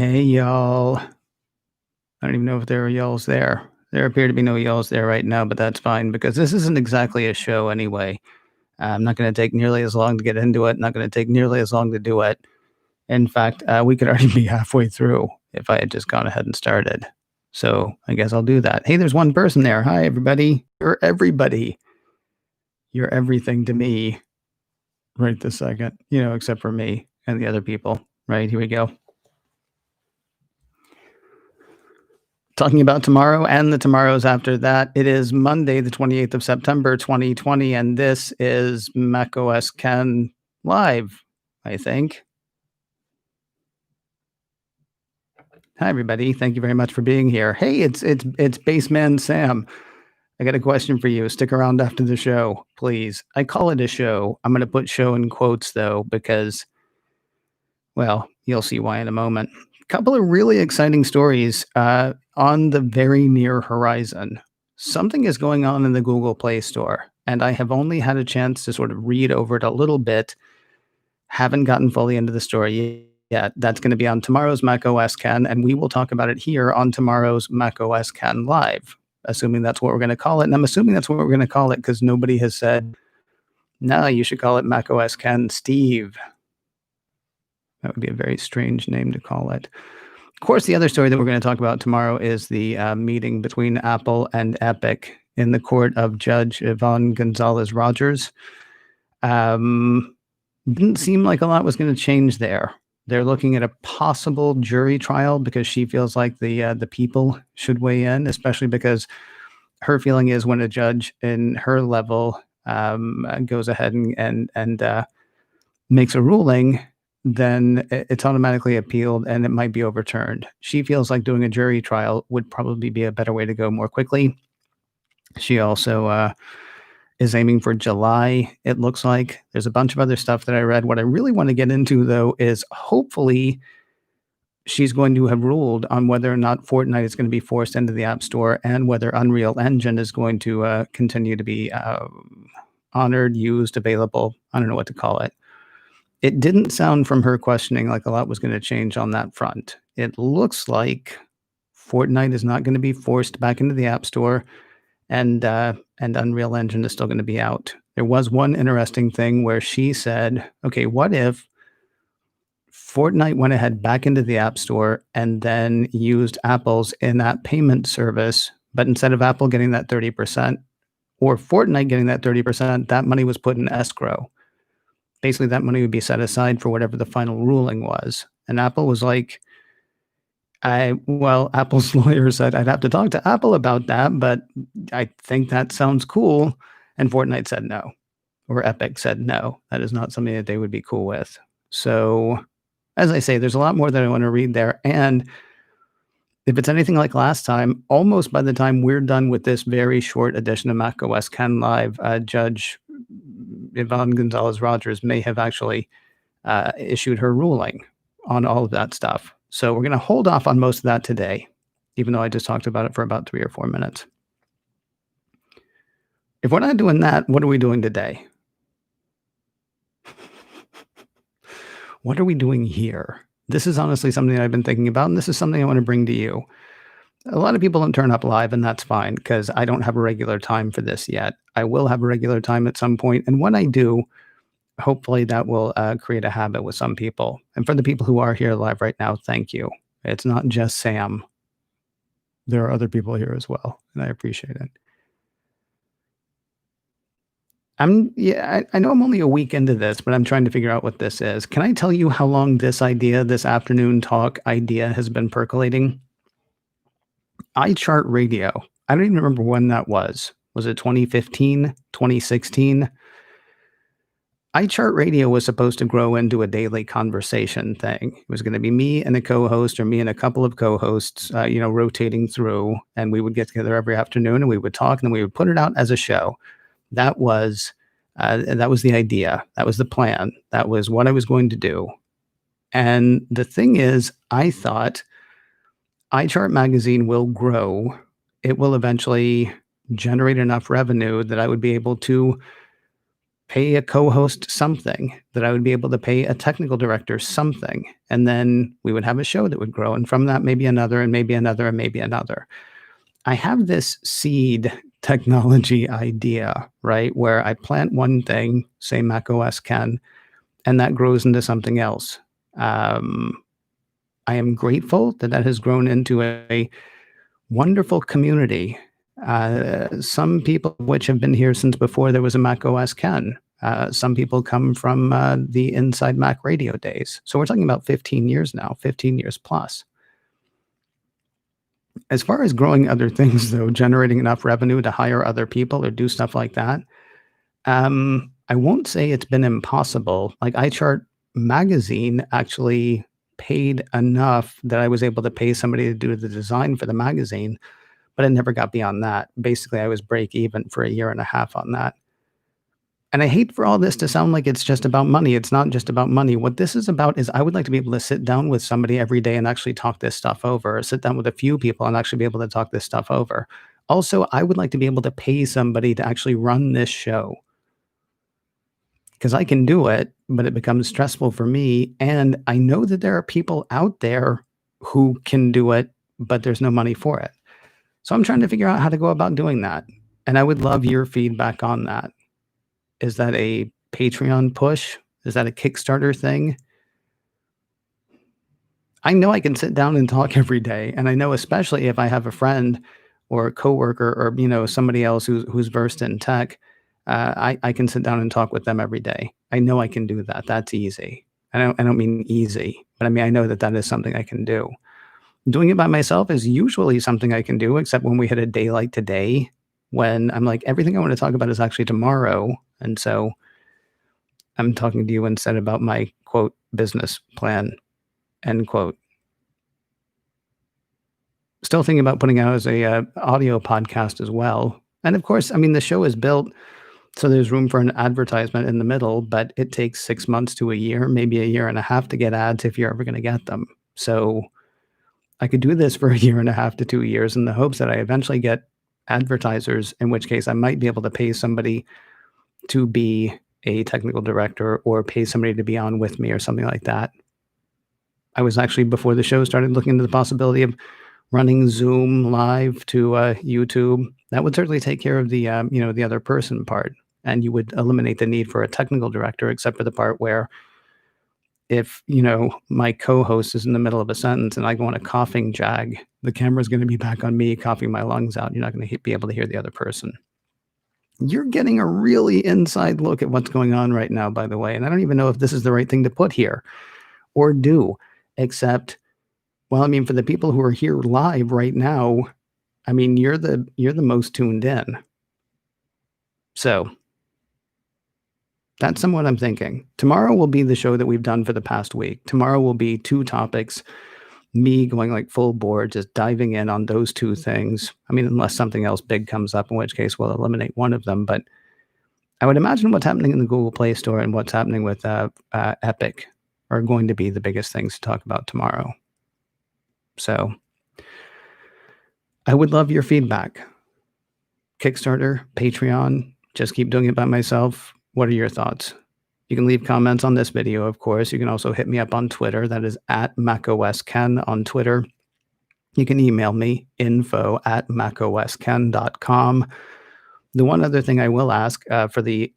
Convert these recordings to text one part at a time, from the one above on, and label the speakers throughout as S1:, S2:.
S1: Hey, y'all. I don't even know if there are y'alls there. There appear to be no y'alls there right now, but that's fine because this isn't exactly a show anyway. I'm not going to take nearly as long to get into it. Not going to take nearly as long to do it. In fact, we could already be halfway through if I had just gone ahead and started. So I guess I'll do that. Hey, there's one person there. Hi, everybody. You're everybody. You're everything to me right this second, except for me and the other people. Right, here we go. Talking about tomorrow and the tomorrows after that. It is Monday, the 28th of September, 2020, and this is macOS Ken Live, I think. Hi, everybody. Thank you very much for being here. Hey, it's Baseman Sam. I got a question for you. Stick around after the show, please. I call it a show. I'm going to put show in quotes, though, because, well, you'll see why in a moment. A couple of really exciting stories on the very near horizon. Something is going on in the Google Play Store, and I have only had a chance to sort of read over it a little bit. Haven't gotten fully into the story yet. That's going to be on tomorrow's macOS Ken, and we will talk about it here on tomorrow's macOS Ken Live, assuming that's what we're going to call it. And I'm assuming that's what we're going to call it because nobody has said, no, you should call it macOS Ken Steve. That would be a very strange name to call it. Of course, the other story that we're going to talk about tomorrow is the meeting between Apple and Epic in the court of Judge Yvonne Gonzalez Rogers. Didn't seem like a lot was going to change there. They're looking at a possible jury trial because she feels like the people should weigh in, especially because her feeling is when a judge in her level goes ahead and makes a ruling, then it's automatically appealed and it might be overturned. She feels like doing a jury trial would probably be a better way to go more quickly. She also is aiming for July, it looks like. There's a bunch of other stuff that I read. What I really want to get into, though, is hopefully she's going to have ruled on whether or not Fortnite is going to be forced into the App Store and whether Unreal Engine is going to continue to be honored, used, available. I don't know what to call it. It didn't sound from her questioning like a lot was going to change on that front. It looks like Fortnite is not going to be forced back into the App Store, and Unreal Engine is still going to be out. There was one interesting thing where she said, okay, what if Fortnite went ahead back into the App Store and then used Apple's in-app payment service, but instead of Apple getting that 30% or Fortnite getting that 30%, that money was put in escrow. Basically, that money would be set aside for whatever the final ruling was. And Apple was like, Apple's lawyer said I'd have to talk to Apple about that, but I think that sounds cool. And Fortnite said no, or Epic said no. That is not something that they would be cool with. So, as I say, there's a lot more that I want to read there. And if it's anything like last time, almost by the time we're done with this very short edition of macOS Ken Live, Judge Yvonne Gonzalez Rogers may have actually issued her ruling on all of that stuff. So we're going to hold off on most of that today, even though I just talked about it for about 3 or 4 minutes. If we're not doing that, what are we doing today? What are we doing here? This is honestly something I've been thinking about, and this is something I want to bring to you. A lot of people don't turn up live, and that's fine because I don't have a regular time for this yet. I will have a regular time at some point, and when I do, hopefully that will create a habit with some people. And for the people who are here live right now, thank you. It's not just Sam. There are other people here as well, and I appreciate it. I know I'm only a week into this, but I'm trying to figure out what this is. Can I tell you how long this afternoon talk idea has been percolating? iChart Radio. I don't even remember when that was. Was it 2015, 2016? iChart Radio was supposed to grow into a daily conversation thing. It was going to be me and a co-host, or me and a couple of co-hosts, rotating through, and we would get together every afternoon and we would talk, and then we would put it out as a show. That was the idea. That was the plan. That was what I was going to do. And the thing is, I thought iChart Magazine will grow. It will eventually generate enough revenue that I would be able to pay a co-host something, that I would be able to pay a technical director something, and then we would have a show that would grow, and from that, maybe another, and maybe another, and maybe another. I have this seed technology idea, right, where I plant one thing, say macOS Ken, and that grows into something else. Um, I am grateful that that has grown into a wonderful community. Some people of which have been here since before there was a Mac OS Ken. Some people come from the Inside Mac Radio days. So we're talking about 15 years now, 15 years plus. As far as growing other things, though, generating enough revenue to hire other people or do stuff like that, I won't say it's been impossible. Like iChart Magazine actually paid enough that I was able to pay somebody to do the design for the magazine, but it never got beyond that. Basically, I was break even for a year and a half on that. And I hate for all this to sound like it's just about money. It's not just about money. What this is about is I would like to be able to sit down with somebody every day and actually talk this stuff over, or sit down with a few people and actually be able to talk this stuff over. Also, I would like to be able to pay somebody to actually run this show because I can do it, but it becomes stressful for me. And I know that there are people out there who can do it, but there's no money for it. So I'm trying to figure out how to go about doing that. And I would love your feedback on that. Is that a Patreon push? Is that a Kickstarter thing? I know I can sit down and talk every day. And I know especially if I have a friend or a coworker or somebody else who's versed in tech, I can sit down and talk with them every day. I know I can do that. That's easy. I don't mean easy, but I mean I know that that is something I can do. Doing it by myself is usually something I can do, except when we hit a day like today, when I'm like, everything I want to talk about is actually tomorrow. And so I'm talking to you instead about my quote business plan, end quote. Still thinking about putting out as a audio podcast as well. And of course, I mean, the show is built so there's room for an advertisement in the middle, but it takes 6 months to a year, maybe a year and a half to get ads if you're ever going to get them. So I could do this for a year and a half to 2 years in the hopes that I eventually get advertisers, in which case I might be able to pay somebody to be a technical director or pay somebody to be on with me or something like that. I was actually, before the show started, looking into the possibility of running Zoom live to YouTube. That would certainly take care of the the other person part, and you would eliminate the need for a technical director, except for the part where if my co-host is in the middle of a sentence and I go on a coughing jag, the camera's going to be back on me coughing my lungs out. You're not going to be able to hear the other person. You're getting a really inside look at what's going on right now, by the way, and I don't even know if this is the right thing to put here or do, except, well, I mean, for the people who are here live right now, I mean, you're the most tuned in. So that's somewhat I'm thinking. Tomorrow will be the show that we've done for the past week. Tomorrow will be 2 topics, me going like full board, just diving in on those 2 things. I mean, unless something else big comes up, in which case we'll eliminate one of them. But I would imagine what's happening in the Google Play Store and what's happening with Epic are going to be the biggest things to talk about tomorrow. So I would love your feedback. Kickstarter, Patreon, just keep doing it by myself. What are your thoughts? You can leave comments on this video, of course. You can also hit me up on Twitter. That is at macOSKen on Twitter. You can email me, info@macosken.com. The one other thing I will ask for the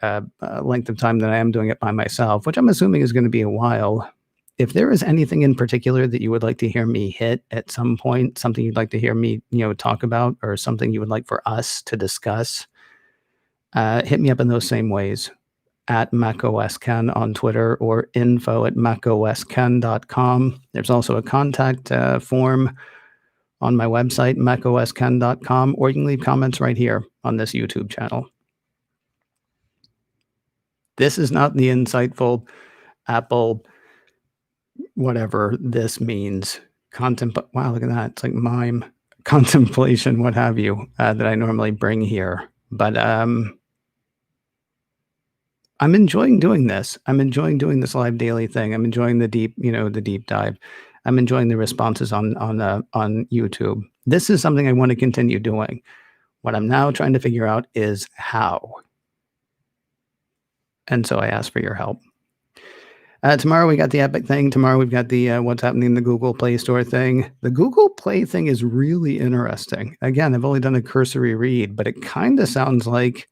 S1: length of time that I am doing it by myself, which I'm assuming is going to be a while, if there is anything in particular that you would like to hear me hit at some point, something you'd like to hear me talk about, or something you would like for us to discuss, hit me up in those same ways, at macOSken on Twitter or info@macosken.com. There's also a contact form on my website, macosken.com, or you can leave comments right here on this YouTube channel. This is not the insightful Apple, whatever this means. Wow, look at that. It's like mime, contemplation, what have you, that I normally bring here. But I'm enjoying doing this. I'm enjoying doing this live daily thing. I'm enjoying the deep dive. I'm enjoying the responses on YouTube. This is something I want to continue doing. What I'm now trying to figure out is how. And so I asked for your help. Tomorrow we got the Epic thing. Tomorrow we've got the what's happening in the Google Play Store thing. The Google Play thing is really interesting. Again, I've only done a cursory read, but it kind of sounds like,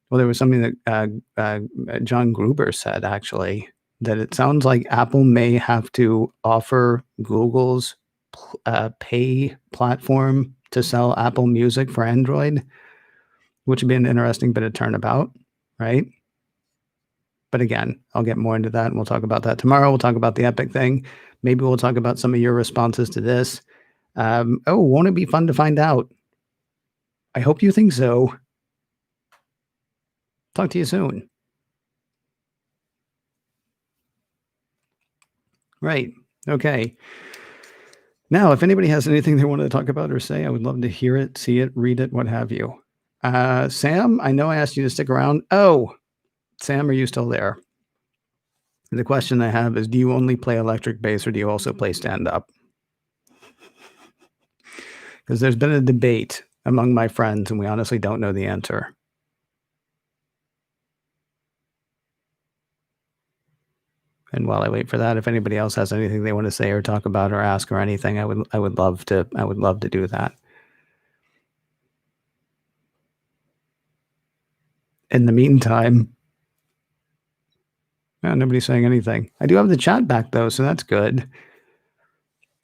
S1: well, there was something that John Gruber said actually, that it sounds like Apple may have to offer Google's pay platform to sell Apple Music for Android, which would be an interesting bit of turnabout, right? But again, I'll get more into that and we'll talk about that tomorrow. We'll talk about the Epic thing. Maybe we'll talk about some of your responses to this. Won't it be fun to find out? I hope you think so. Talk to you soon. Right. Okay. Now, if anybody has anything they want to talk about or say, I would love to hear it, see it, read it, what have you. Sam, I know I asked you to stick around. Oh, Sam, are you still there? The question I have is, do you only play electric bass or do you also play stand-up? Because there's been a debate among my friends and we honestly don't know the answer. And while I wait for that, if anybody else has anything they want to say or talk about or ask or anything, I would love to do that. In the meantime, nobody's saying anything. I do have the chat back though, so that's good.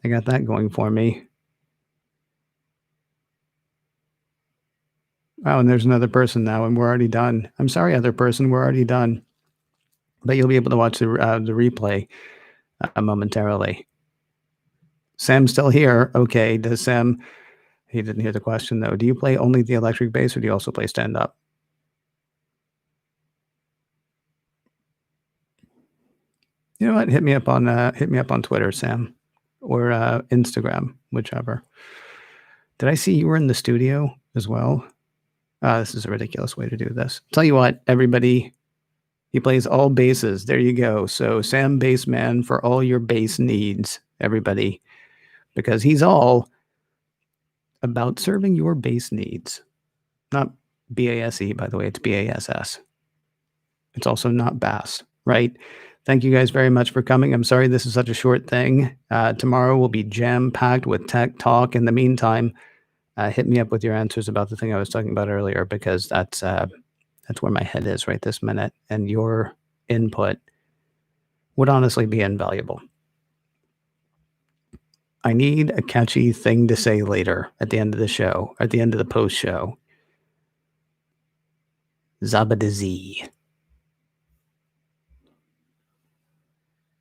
S1: I got that going for me. Oh, and there's another person now, and we're already done. I'm sorry, other person, we're already done. But you'll be able to watch the replay momentarily. Sam's still here. Okay, does Sam? He didn't hear the question though. Do you play only the electric bass, or do you also play stand up? You know what? Hit me up on Twitter, Sam, or Instagram, whichever. Did I see you were in the studio as well? This is a ridiculous way to do this. Tell you what, everybody, he plays all basses. There you go. So Sam Bassman for all your bass needs, everybody, because he's all about serving your bass needs. Not BASE, by the way, it's BASS. It's also not bass, right? Thank you guys very much for coming. I'm sorry this is such a short thing. Tomorrow will be jam-packed with tech talk. In the meantime, hit me up with your answers about the thing I was talking about earlier, because that's where my head is right this minute, and your input would honestly be invaluable. I need a catchy thing to say later at the end of the show, at the end of the post show. Zabadazee.